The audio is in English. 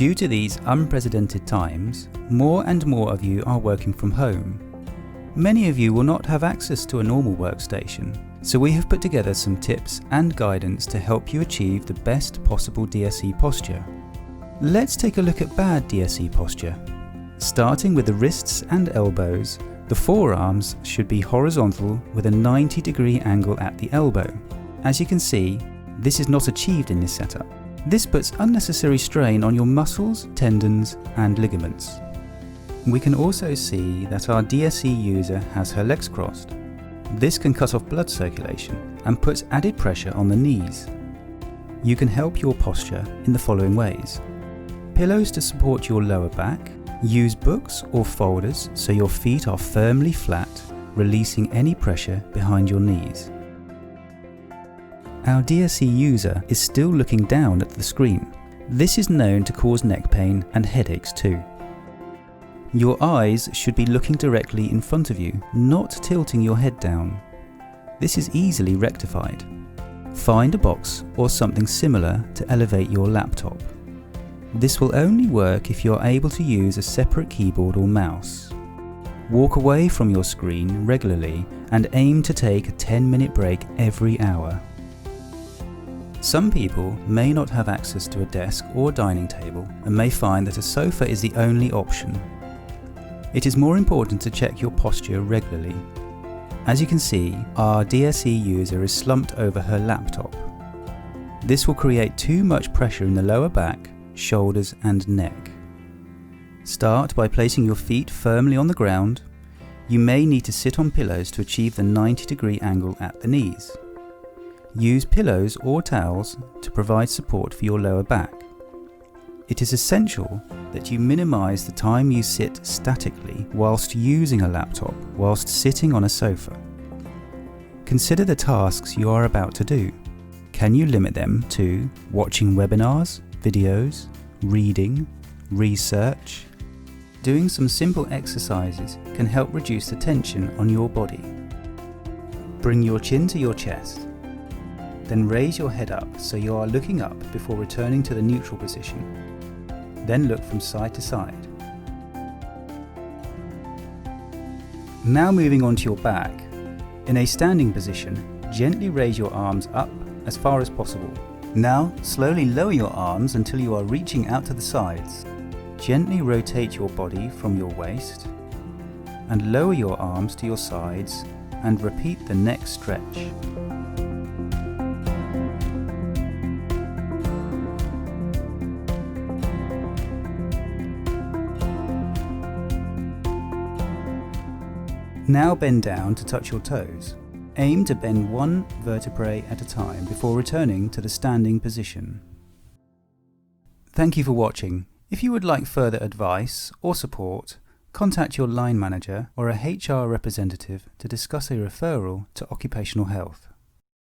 Due to these unprecedented times, more and more of you are working from home. Many of you will not have access to a normal workstation, so we have put together some tips and guidance to help you achieve the best possible DSE posture. Let's take a look at bad DSE posture. Starting with the wrists and elbows, the forearms should be horizontal with a 90-degree angle at the elbow. As you can see, this is not achieved in this setup. This puts unnecessary strain on your muscles, tendons and ligaments. We can also see that our DSE user has her legs crossed. This can cut off blood circulation and puts added pressure on the knees. You can help your posture in the following ways. Pillows to support your lower back. Use books or folders so your feet are firmly flat, releasing any pressure behind your knees. Our DSE user is still looking down at the screen. This is known to cause neck pain and headaches too. Your eyes should be looking directly in front of you, not tilting your head down. This is easily rectified. Find a box or something similar to elevate your laptop. This will only work if you're able to use a separate keyboard or mouse. Walk away from your screen regularly and aim to take a 10-minute break every hour. Some people may not have access to a desk or dining table and may find that a sofa is the only option. It is more important to check your posture regularly. As you can see, our DSE user is slumped over her laptop. This will create too much pressure in the lower back, shoulders and neck. Start by placing your feet firmly on the ground. You may need to sit on pillows to achieve the 90-degree angle at the knees. Use pillows or towels to provide support for your lower back. It is essential that you minimize the time you sit statically whilst using a laptop whilst sitting on a sofa. Consider the tasks you are about to do. Can you limit them to watching webinars, videos, reading, research? Doing some simple exercises can help reduce the tension on your body. Bring your chin to your chest. Then raise your head up so you are looking up before returning to the neutral position. Then look from side to side. Now moving on to your back. In a standing position, gently raise your arms up as far as possible. Now, slowly lower your arms until you are reaching out to the sides. Gently rotate your body from your waist and lower your arms to your sides and repeat the next stretch. Now bend down to touch your toes. Aim to bend one vertebrae at a time before returning to the standing position. Thank you for watching. If you would like further advice or support, contact your line manager or a HR representative to discuss a referral to occupational health.